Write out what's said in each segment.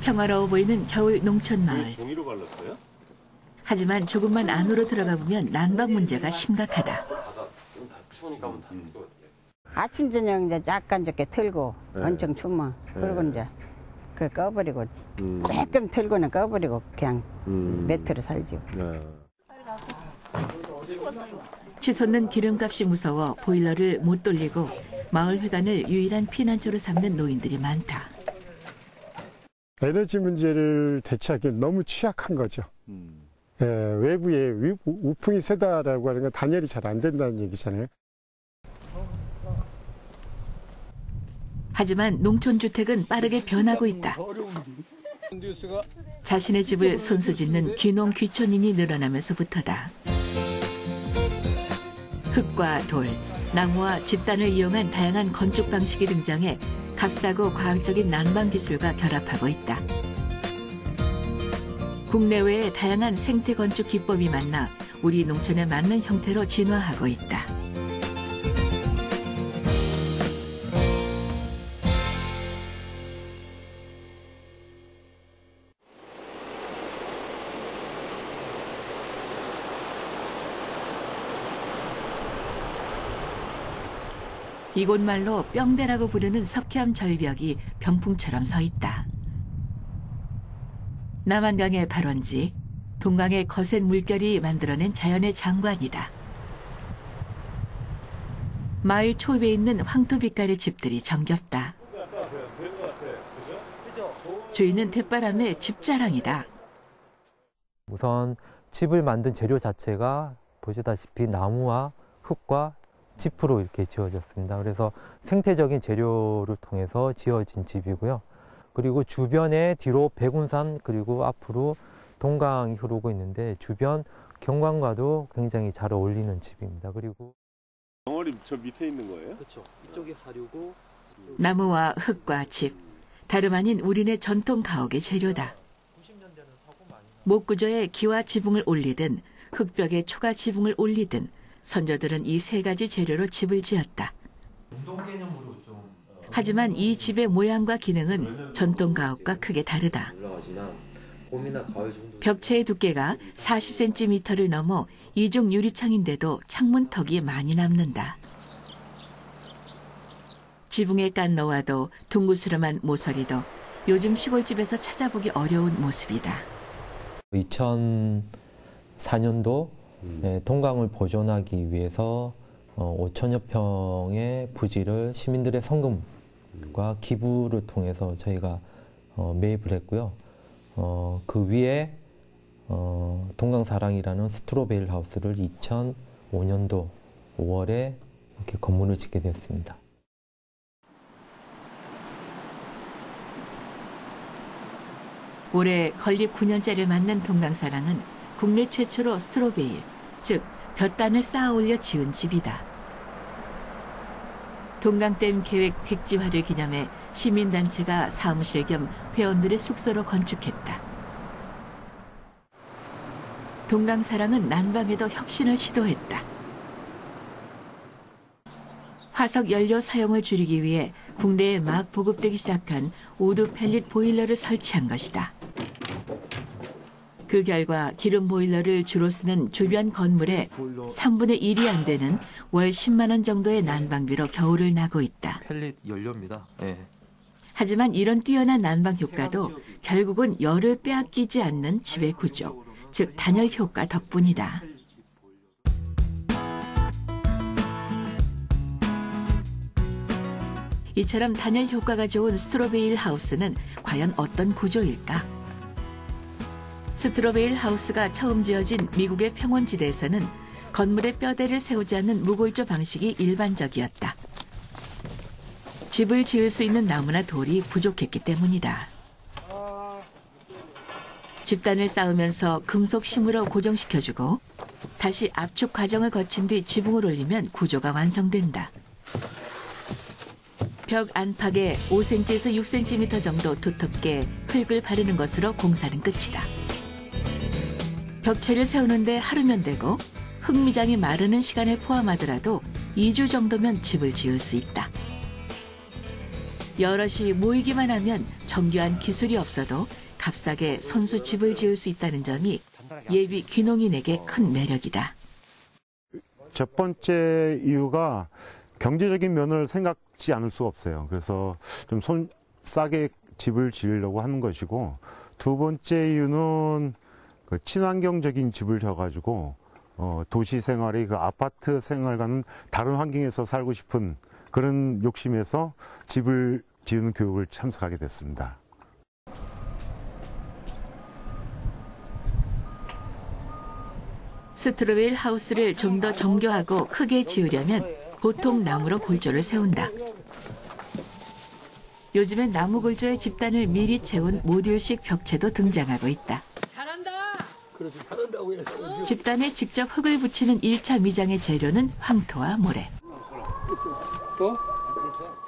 평화로워 보이는 겨울 농촌 마을. 종이로 발랐어요? 하지만 조금만 안으로 들어가 보면 난방 문제가 심각하다. 추우니까 한번 다 아침 저녁 이제 약간 저렇게 틀고 네. 엄청 추면 그리고 이제 그 꺼버리고 조금 틀고는 꺼버리고 그냥 매트로 살죠. 치솟는 기름값이 무서워 보일러를 못 돌리고 마을 회관을 유일한 피난처로 삼는 노인들이 많다. 에너지 문제를 대처하기 너무 취약한 거죠. 외부에 우풍이 세다라고 하는 건 단열이 잘 안 된다는 얘기잖아요. 하지만 농촌주택은 빠르게 변하고 있다. 자신의 집을 손수짓는 귀농 귀촌인이 늘어나면서부터다. 흙과 돌, 나무와 집단을 이용한 다양한 건축 방식이 등장해 값싸고 과학적인 난방 기술과 결합하고 있다. 국내외의 다양한 생태 건축 기법이 만나 우리 농촌에 맞는 형태로 진화하고 있다. 이곳 말로 뿅대라고 부르는 석회암 절벽이 병풍처럼 서 있다. 남한강의 발원지, 동강의 거센 물결이 만들어낸 자연의 장관이다. 마을 초입에 있는 황토빛깔의 집들이 정겹다. 주인은 대바람의 집자랑이다. 우선 집을 만든 재료 자체가 보시다시피 나무와 흙과 짚으로 이렇게 지어졌습니다. 그래서 생태적인 재료를 통해서 지어진 집이고요. 그리고 주변에 뒤로 백운산 그리고 앞으로 동강이 흐르고 있는데 주변 경관과도 굉장히 잘 어울리는 집입니다. 그리고 덩어리 저 밑에 있는 거예요? 그렇죠. 이쪽이 하류고 나무와 흙과 집, 다름 아닌 우리네 전통 가옥의 재료다. 목구조에 기와 지붕을 올리든 흙벽에 초가 지붕을 올리든 선조들은 이 세 가지 재료로 집을 지었다. 하지만 이 집의 모양과 기능은 전통 가옥과 크게 다르다. 벽체의 두께가 40cm를 넘어 이중 유리창인데도 창문턱이 많이 남는다. 지붕에 깐 노화도 둥그스름한 모서리도 요즘 시골집에서 찾아보기 어려운 모습이다. 2004년도 동강을 보존하기 위해서 5천여 평의 부지를 시민들의 성금과 기부를 통해서 저희가 매입을 했고요. 그 위에 동강사랑이라는 스트로베일 하우스를 2005년도 5월에 이렇게 건물을 짓게 됐습니다. 올해 건립 9년째를 맞는 동강사랑은 국내 최초로 스트로베일, 즉 볕단을 쌓아 올려 지은 집이다. 동강댐 계획 100지화를 기념해 시민단체가 사무실 겸 회원들의 숙소로 건축했다. 동강사랑은 난방에도 혁신을 시도했다. 화석 연료 사용을 줄이기 위해 국내에 막 보급되기 시작한 우드 펠릿 보일러를 설치한 것이다. 그 결과 기름 보일러를 주로 쓰는 주변 건물의 3분의 1이 안 되는 월 10만 원 정도의 난방비로 겨울을 나고 있다. 펠릿 연료입니다. 네. 하지만 이런 뛰어난 난방 효과도 결국은 열을 빼앗기지 않는 집의 구조, 즉 단열 효과 덕분이다. 이처럼 단열 효과가 좋은 스트로베일 하우스는 과연 어떤 구조일까? 스트로베일 하우스가 처음 지어진 미국의 평원지대에서는 건물에 뼈대를 세우지 않는 무골조 방식이 일반적이었다. 집을 지을 수 있는 나무나 돌이 부족했기 때문이다. 집단을 쌓으면서 금속 심으로 고정시켜주고 다시 압축 과정을 거친 뒤 지붕을 올리면 구조가 완성된다. 벽 안팎에 5cm에서 6cm 정도 두텁게 흙을 바르는 것으로 공사는 끝이다. 벽체를 세우는데 하루면 되고 흙미장이 마르는 시간을 포함하더라도 2주 정도면 집을 지을 수 있다. 여럿이 모이기만 하면 정교한 기술이 없어도 값싸게 손수 집을 지을 수 있다는 점이 예비 귀농인에게 큰 매력이다. 첫 번째 이유가 경제적인 면을 생각지 않을 수 없어요. 그래서 좀 싸게 집을 지으려고 하는 것이고, 두 번째 이유는 그 친환경적인 집을 져가지고 도시 생활이 그 아파트 생활과는 다른 환경에서 살고 싶은 그런 욕심에서 집을 지으는 교육을 참석하게 됐습니다. 스트로벨 하우스를 좀 더 정교하고 크게 지으려면 보통 나무로 골조를 세운다. 요즘엔 나무 골조의 집단을 미리 채운 모듈식 벽체도 등장하고 있다. 집단에 직접 흙을 붙이는 1차 미장의 재료는 황토와 모래.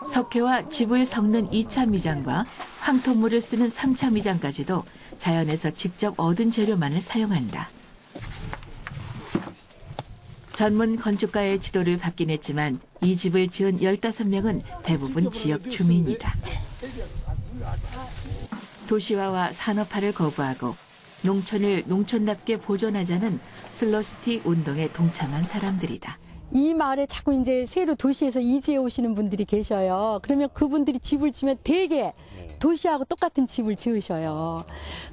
석회와 집을 섞는 2차 미장과 황토물을 쓰는 3차 미장까지도 자연에서 직접 얻은 재료만을 사용한다. 전문 건축가의 지도를 받긴 했지만 이 집을 지은 15명은 대부분 지역 주민이다. 도시화와 산업화를 거부하고 농촌을 농촌답게 보존하자는 슬로시티 운동에 동참한 사람들이다. 이 마을에 자꾸 이제 새로 도시에서 이주해 오시는 분들이 계셔요. 그러면 그분들이 집을 지면 대개 도시하고 똑같은 집을 지으셔요.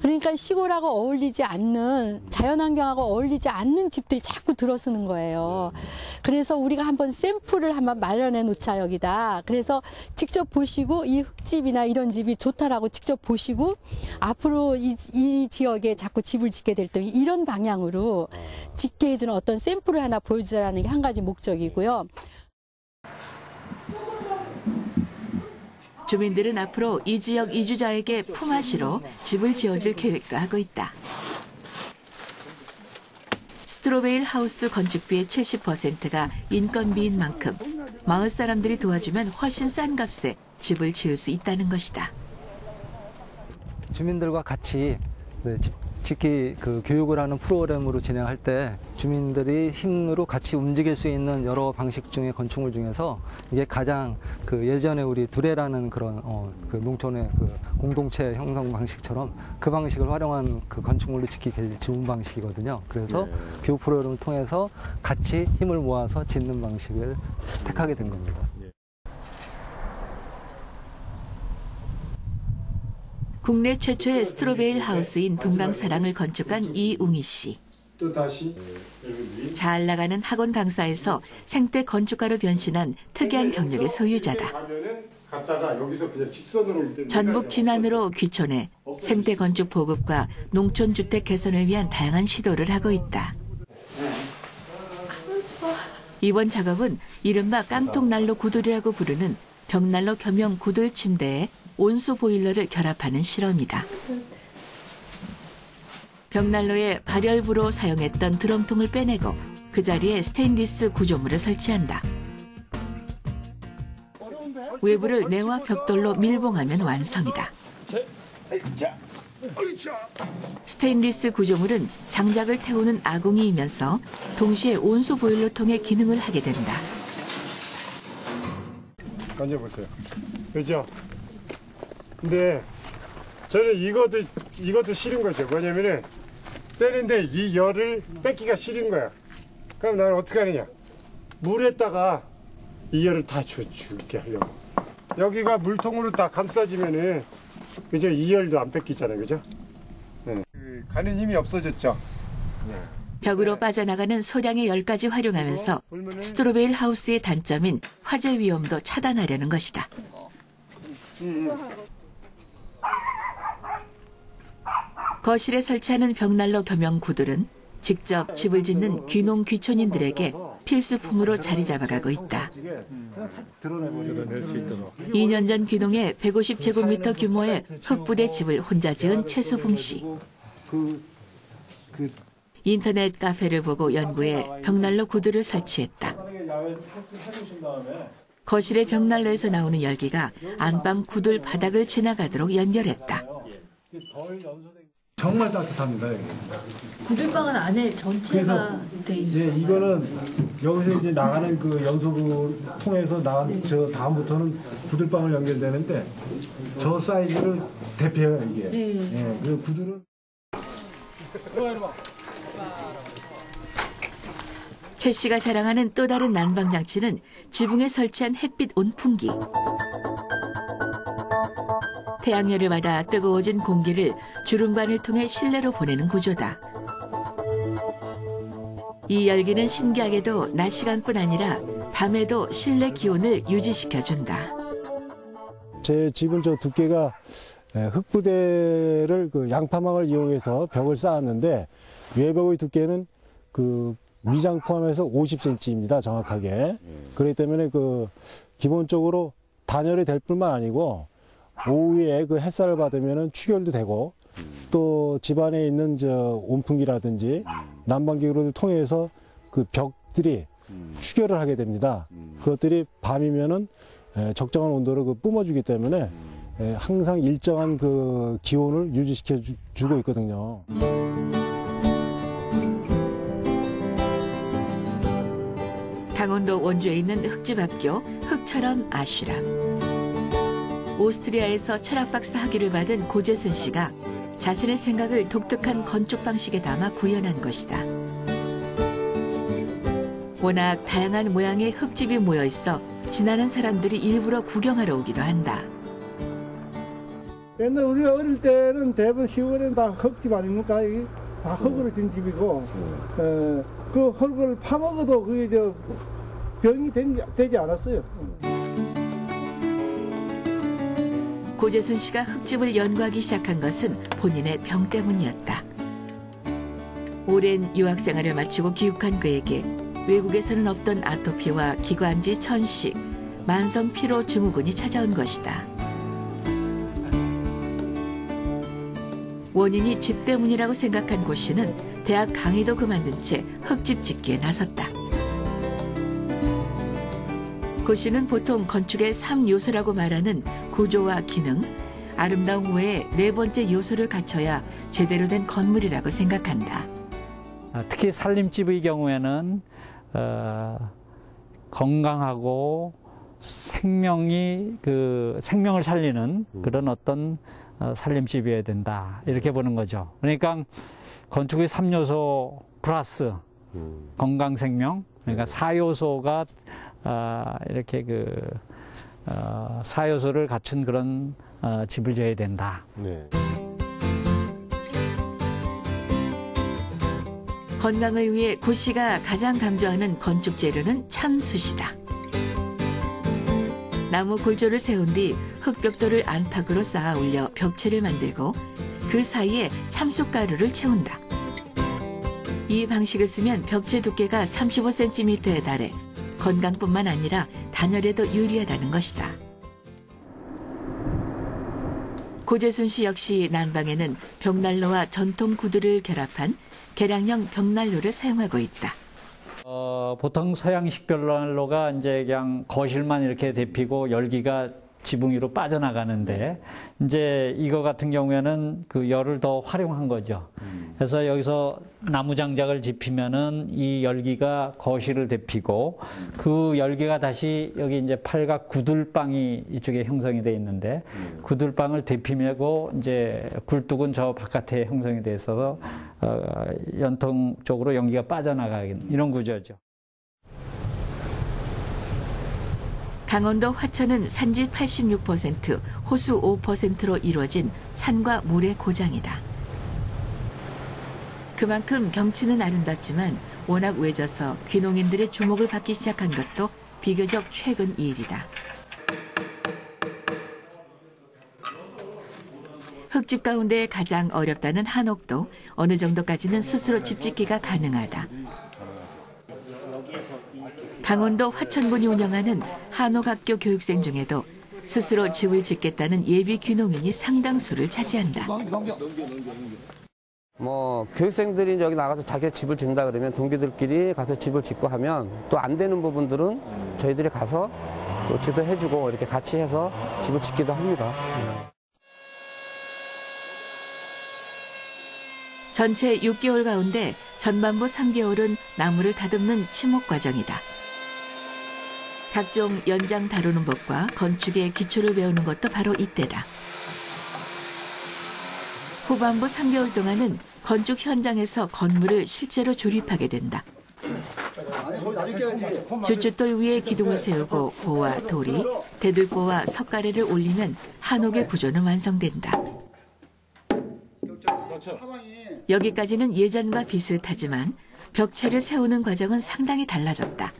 그러니까 시골하고 어울리지 않는, 자연환경하고 어울리지 않는 집들이 자꾸 들어서는 거예요. 그래서 우리가 한번 샘플을 한번 마련해 놓자, 여기다. 그래서 직접 보시고 이 흙집이나 이런 집이 좋다라고 직접 보시고 앞으로 이 지역에 자꾸 집을 짓게 될 때 이런 방향으로 짓게 해주는 어떤 샘플을 하나 보여주자는 게 한 가지 목적이고요. 주민들은 앞으로 이 지역 이주자에게 품앗이로 집을 지어줄 계획도 하고 있다. 스트로베일 하우스 건축비의 70%가 인건비인 만큼 마을 사람들이 도와주면 훨씬 싼 값에 집을 지을 수 있다는 것이다. 주민들과 같이 짓기 교육을 하는 프로그램으로 진행할 때 주민들이 힘으로 같이 움직일 수 있는 여러 방식 중에 건축물 중에서 이게 가장 예전에 우리 두레라는 그런 농촌의 공동체 형성 방식처럼 그 방식을 활용한 건축물로 짓기 제일 좋은 방식이거든요. 그래서 교육 프로그램을 통해서 같이 힘을 모아서 짓는 방식을 택하게 된 겁니다. 국내 최초의 스트로베일 하우스인 동강사랑을 건축한 이웅희 씨. 잘 나가는 학원 강사에서 생태 건축가로 변신한 특이한 경력의 소유자다. 전북 진안으로 귀촌해 생태 건축 보급과 농촌 주택 개선을 위한 다양한 시도를 하고 있다. 이번 작업은 이른바 깡통난로 구들이라고 부르는 벽난로 겸용 구들 침대에 온수 보일러를 결합하는 실험이다. 벽난로에 발열부로 사용했던 드럼통을 빼내고 그 자리에 스테인리스 구조물을 설치한다. 외부를 내와 벽돌로 밀봉하면 완성이다. 스테인리스 구조물은 장작을 태우는 아궁이이면서 동시에 온수 보일러통의 기능을 하게 된다. 만져보세요. 그죠? 근데 저는 이것도 싫은 거죠. 뭐냐면은 떼는데 이 열을 뺏기가 싫은 거야. 그럼 나는 어떻게 하느냐? 물에다가 이 열을 다 줄게 하려고. 여기가 물통으로 다 감싸지면은 그죠? 이 열도 안 뺏기잖아요. 그죠? 네. 가는 힘이 없어졌죠. 네. 벽으로 빠져나가는 소량의 열까지 활용하면서 스트로베일 하우스의 단점인 화재 위험도 차단하려는 것이다. 거실에 설치하는 벽난로 겸용 구들은 직접 집을 짓는 귀농 귀촌인들에게 필수품으로 자리 잡아가고 있다. 2년 전 귀농에 150제곱미터 규모의 흙부대 집을 혼자 지은 최수붕 씨. 인터넷 카페를 보고 연구해 벽난로 구들을 설치했다. 거실의 벽난로에서 나오는 열기가 안방 구들 바닥을 지나가도록 연결했다. 정말 따뜻합니다. 여기. 구들방은 안에 전체가 돼 있는. 예, 이거는 여기서 이제 나가는 그 연속을 통해서 저 다음부터는 구들방을 연결되는데 저 사이즈를 대표해요 이게. 예, 그래서 구들은. 최 씨가 자랑하는 또 다른 난방 장치는 지붕에 설치한 햇빛 온풍기. 태양열을 받아 뜨거워진 공기를 주름관을 통해 실내로 보내는 구조다. 이 열기는 신기하게도 낮 시간뿐 아니라 밤에도 실내 기온을 유지시켜준다. 제 집은 저 두께가 흙부대를 그 양파망을 이용해서 벽을 쌓았는데 외벽의 두께는 그 미장 포함해서 50cm입니다. 정확하게. 그렇기 때문에 그 기본적으로 단열이 될 뿐만 아니고 오후에 그 햇살을 받으면 추결도 되고 또 집안에 있는 저 온풍기라든지 난방기구를 통해서 그 벽들이 추결을 하게 됩니다. 그것들이 밤이면은 적정한 온도로 그 뿜어주기 때문에 항상 일정한 그 기온을 유지시켜 주고 있거든요. 강원도 원주에 있는 흑집학교 흑처럼 아슈람. 오스트리아에서 철학박사 학위를 받은 고재순 씨가 자신의 생각을 독특한 건축 방식에 담아 구현한 것이다. 워낙 다양한 모양의 흙집이 모여 있어 지나는 사람들이 일부러 구경하러 오기도 한다. 옛날 우리가 어릴 때는 대부분 시골에는 다 흙집 아닙니까? 다 흙으로 진 집이고 그 흙을 파먹어도 그게 병이 되지 않았어요. 고재순 씨가 흙집을 연구하기 시작한 것은 본인의 병 때문이었다. 오랜 유학 생활을 마치고 귀국한 그에게 외국에서는 없던 아토피와 기관지 천식, 만성 피로 증후군이 찾아온 것이다. 원인이 집 때문이라고 생각한 고 씨는 대학 강의도 그만둔 채 흙집 짓기에 나섰다. 고 씨는 보통 건축의 3요소라고 말하는 구조와 기능, 아름다움 외에 네 번째 요소를 갖춰야 제대로 된 건물이라고 생각한다. 특히 살림집의 경우에는 건강하고 생명을 살리는 그런 어떤 살림집이어야 된다 이렇게 보는 거죠. 그러니까 건축의 3요소 플러스 건강 생명, 그러니까 4요소가 이렇게 4요소를 갖춘 그런 집을 지어야 된다. 네. 건강을 위해 고 씨가 가장 강조하는 건축 재료는 참숯이다. 나무 골조를 세운 뒤 흙벽돌을 안팎으로 쌓아 올려 벽체를 만들고 그 사이에 참숯가루를 채운다. 이 방식을 쓰면 벽체 두께가 35cm에 달해 건강뿐만 아니라 단열에도 유리하다는 것이다. 고재순 씨 역시 난방에는 벽난로와 전통 구두를 결합한 개량형 벽난로를 사용하고 있다. 보통 서양식 벽난로가 이제 그냥 거실만 이렇게 데피고 열기가 지붕 위로 빠져나가는데 이제 이거 같은 경우에는 그 열을 더 활용한 거죠. 그래서 여기서 나무 장작을 지피면은 이 열기가 거실을 데피고 그 열기가 다시 여기 이제 팔각 구들방이 이쪽에 형성이 돼 있는데 구들방을 데피고 이제 굴뚝은 저 바깥에 형성이 돼 있어서 연통적으로 연기가 빠져나가는 이런 구조죠. 강원도 화천은 산지 86%, 호수 5%로 이루어진 산과 물의 고장이다. 그만큼 경치는 아름답지만 워낙 외져서 귀농인들의 주목을 받기 시작한 것도 비교적 최근 일이다. 흙집 가운데 가장 어렵다는 한옥도 어느 정도까지는 스스로 집 짓기가 가능하다. 강원도 화천군이 운영하는 한옥학교 교육생 중에도 스스로 집을 짓겠다는 예비 귀농인이 상당수를 차지한다. 뭐 교육생들이 여기 나가서 자기 집을 짓는다 그러면 동기들끼리 가서 집을 짓고 하면 또 안 되는 부분들은 저희들이 가서 또 지도해주고 이렇게 같이 해서 집을 짓기도 합니다. 전체 6개월 가운데 전반부 3개월은 나무를 다듬는 치목 과정이다. 각종 연장 다루는 법과 건축의 기초를 배우는 것도 바로 이때다. 후반부 3개월 동안은 건축 현장에서 건물을 실제로 조립하게 된다. 주춧돌 위에 기둥을 세우고 고와 돌이, 대들보와 석가래를 올리면 한옥의 구조는 완성된다. 여기까지는 예전과 비슷하지만 벽체를 세우는 과정은 상당히 달라졌다.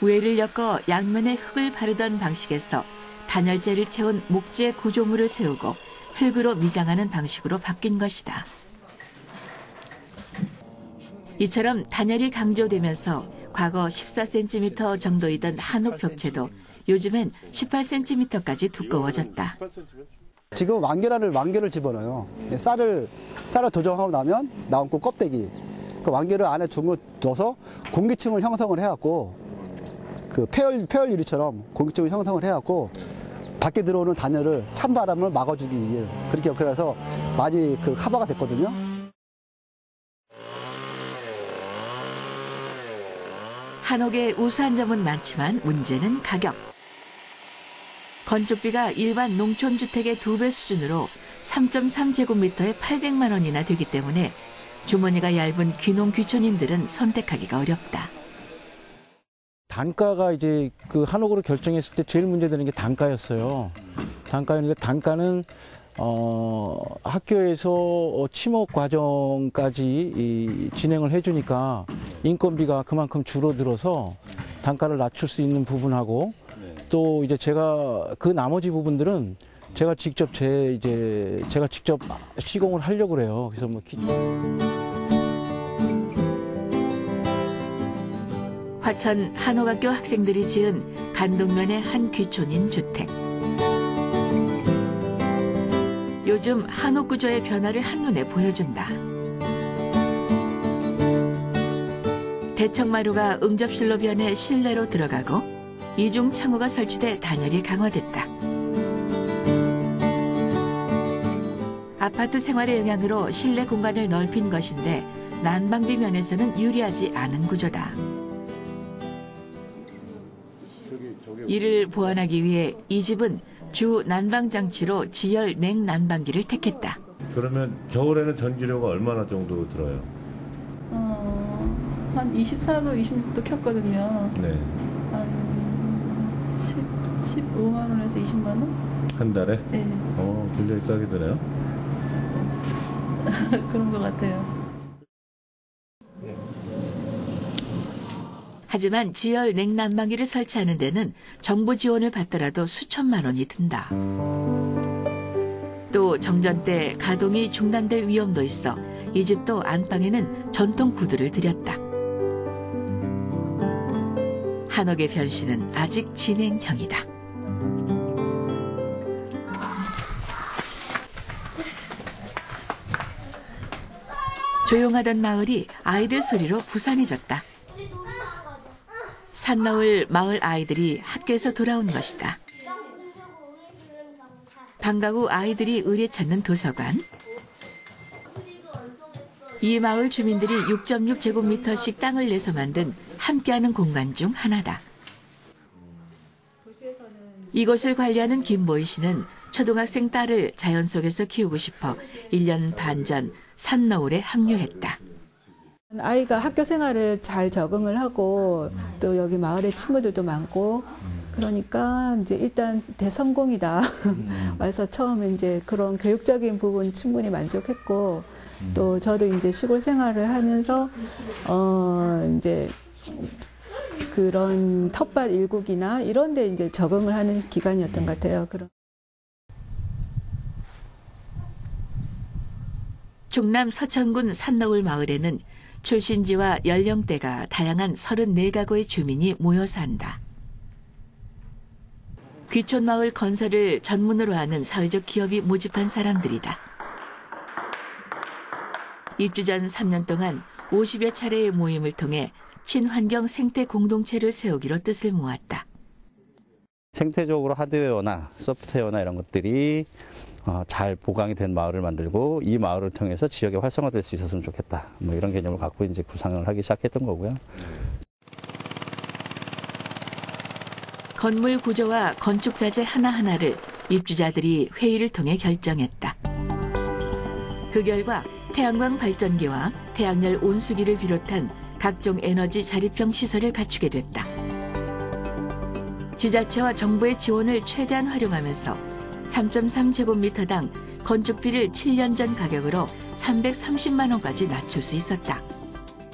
우회를 엮어 양면에 흙을 바르던 방식에서 단열재를 채운 목재 구조물을 세우고 흙으로 미장하는 방식으로 바뀐 것이다. 이처럼 단열이 강조되면서 과거 14cm 정도이던 한옥 벽체도 요즘엔 18cm까지 두꺼워졌다. 지금 완결을 집어넣어요. 쌀을 도정하고 나면 나온 그 껍데기, 그 완결을 안에 넣어서 공기층을 형성을 해갖고 그 폐열 유리처럼 공기층을 형성을 해갖고 밖에 들어오는 단열을 찬바람을 막아주기 위해 그렇게 그래서 많이 그 커버가 됐거든요. 한옥의 우수한 점은 많지만 문제는 가격. 건축비가 일반 농촌주택의 2배 수준으로 3.3제곱미터에 800만 원이나 되기 때문에 주머니가 얇은 귀농 귀촌인들은 선택하기가 어렵다. 단가가 이제 그 한옥으로 결정했을 때 제일 문제되는 게 단가였어요. 단가였는데 단가는 학교에서 치목 과정까지 진행을 해주니까 인건비가 그만큼 줄어들어서 단가를 낮출 수 있는 부분하고 또 이제 제가 그 나머지 부분들은 제가 직접 시공을 하려고 그래요. 그래서 뭐 화천 한옥학교 학생들이 지은 간동면의 한 귀촌인 주택. 요즘 한옥 구조의 변화를 한눈에 보여준다. 대청마루가 응접실로 변해 실내로 들어가고 이중 창호가 설치돼 단열이 강화됐다. 아파트 생활의 영향으로 실내 공간을 넓힌 것인데 난방비 면에서는 유리하지 않은 구조다. 이를 보완하기 위해 이 집은 주 난방장치로 지열 냉난방기를 택했다. 그러면 겨울에는 전기료가 얼마나 정도 들어요? 한 24도, 26도 켰거든요. 네. 한 15만 원에서 20만 원? 한 달에? 네. 굉장히 싸게 드네요. 그런 것 같아요. 하지만 지열 냉난방기를 설치하는 데는 정부 지원을 받더라도 수천만 원이 든다. 또 정전 때 가동이 중단될 위험도 있어 이 집도 안방에는 전통 구두를 들였다. 한옥의 변신은 아직 진행형이다. 조용하던 마을이 아이들 소리로 부산해졌다. 산너울 마을 아이들이 학교에서 돌아온 것이다. 방과 후 아이들이 의뢰 찾는 도서관. 이 마을 주민들이 6.6제곱미터씩 땅을 내서 만든 함께하는 공간 중 하나다. 이곳을 관리하는 김보희 씨는 초등학생 딸을 자연 속에서 키우고 싶어 1년 반 전 산너울에 합류했다. 아이가 학교 생활을 잘 적응을 하고 또 여기 마을에 친구들도 많고 그러니까 이제 일단 대성공이다. 와서 처음에 이제 그런 교육적인 부분 충분히 만족했고 또 저도 이제 시골 생활을 하면서 이제 그런 텃밭 일국이나 이런 데 이제 적응을 하는 기간이었던 것 같아요. 충남 서천군 산너울 마을에는 출신지와 연령대가 다양한 34가구의 주민이 모여 산다. 귀촌마을 건설을 전문으로 하는 사회적 기업이 모집한 사람들이다. 입주 전 3년 동안 50여 차례의 모임을 통해 친환경 생태 공동체를 세우기로 뜻을 모았다. 생태적으로 하드웨어나 소프트웨어나 이런 것들이 잘 보강이 된 마을을 만들고 이 마을을 통해서 지역에 활성화될 수 있었으면 좋겠다. 뭐 이런 개념을 갖고 이제 구상을 하기 시작했던 거고요. 건물 구조와 건축 자재 하나하나를 입주자들이 회의를 통해 결정했다. 그 결과 태양광 발전기와 태양열 온수기를 비롯한 각종 에너지 자립형 시설을 갖추게 됐다. 지자체와 정부의 지원을 최대한 활용하면서 3.3제곱미터당 건축비를 7년 전 가격으로 330만 원까지 낮출 수 있었다.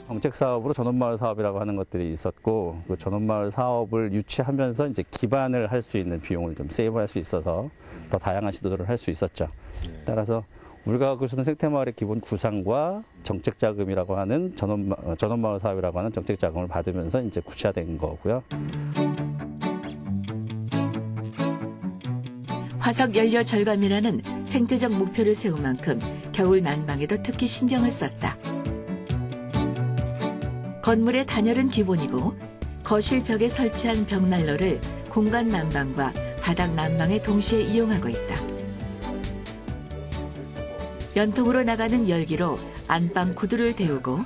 정책 사업으로 전원마을 사업이라고 하는 것들이 있었고 그 전원마을 사업을 유치하면서 이제 기반을 할 수 있는 비용을 좀 세이브할 수 있어서 더 다양한 시도들을 할 수 있었죠. 따라서 우리가 갖고 있는 생태마을의 기본 구상과 정책 자금이라고 하는 전원마을 사업이라고 하는 정책 자금을 받으면서 이제 구체화된 거고요. 화석 연료 절감이라는 생태적 목표를 세운 만큼 겨울 난방에도 특히 신경을 썼다. 건물의 단열은 기본이고 거실 벽에 설치한 벽난로를 공간 난방과 바닥 난방에 동시에 이용하고 있다. 연통으로 나가는 열기로 안방 구두를 데우고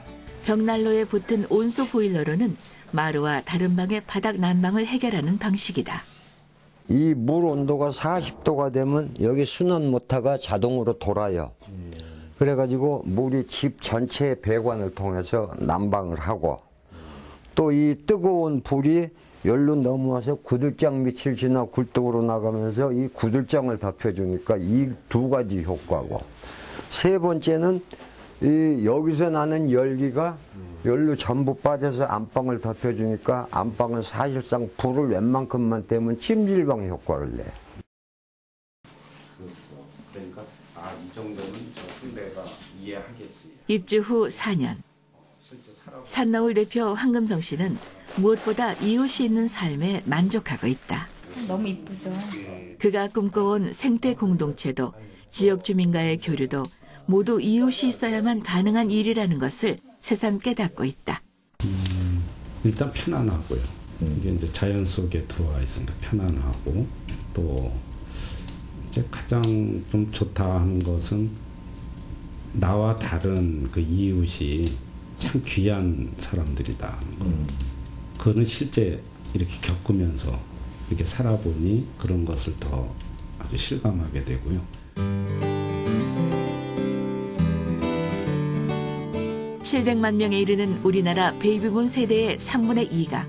벽난로에 붙은 온수 보일러로는 마루와 다른 방의 바닥 난방을 해결하는 방식이다. 이 물 온도가 40도가 되면 여기 순환 모터가 자동으로 돌아요. 그래가지고 물이 집 전체의 배관을 통해서 난방을 하고 또 이 뜨거운 불이 열로 넘어와서 구들장 밑을 지나 굴뚝으로 나가면서 이 구들장을 덮여주니까 이 두 가지 효과고 세 번째는 이 여기서 나는 열기가 열로 전부 빠져서 안방을 덮여주니까 안방은 사실상 불을 웬만큼만 떼면 찜질방 효과를 내. 그러니까 이 정도는 저 선배가 이해하겠지. 입주 후 4년. 산너울 대표 황금성 씨는 무엇보다 이웃이 있는 삶에 만족하고 있다. 너무 이쁘죠. 그가 꿈꿔온 생태 공동체도 지역 주민과의 교류도 모두 이웃이 있어야만 가능한 일이라는 것을 새삼 깨닫고 있다. 일단 편안하고요. 이게 이제 자연 속에 들어와 있으니까 편안하고 또 이제 가장 좀 좋다 하는 것은 나와 다른 그 이웃이 참 귀한 사람들이다. 그거는 실제 이렇게 겪으면서 이렇게 살아보니 그런 것을 더 아주 실감하게 되고요. 700만 명에 이르는 우리나라 베이비붐 세대의 3분의 2가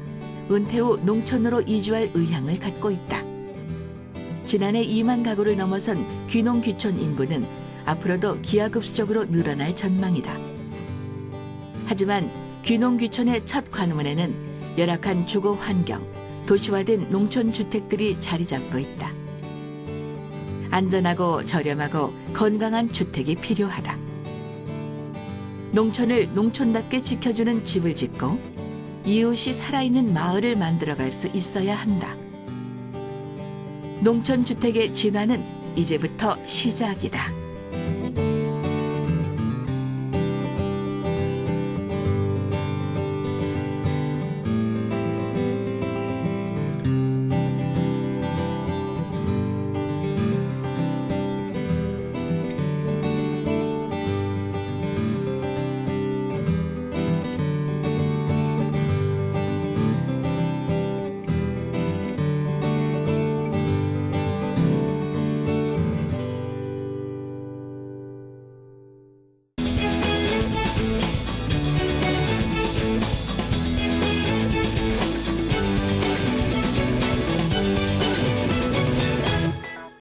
은퇴 후 농촌으로 이주할 의향을 갖고 있다. 지난해 2만 가구를 넘어선 귀농귀촌 인구는 앞으로도 기하급수적으로 늘어날 전망이다. 하지만 귀농귀촌의 첫 관문에는 열악한 주거 환경, 도시화된 농촌 주택들이 자리 잡고 있다. 안전하고 저렴하고 건강한 주택이 필요하다. 농촌을 농촌답게 지켜주는 집을 짓고 이웃이 살아있는 마을을 만들어갈 수 있어야 한다. 농촌 주택의 진화는 이제부터 시작이다.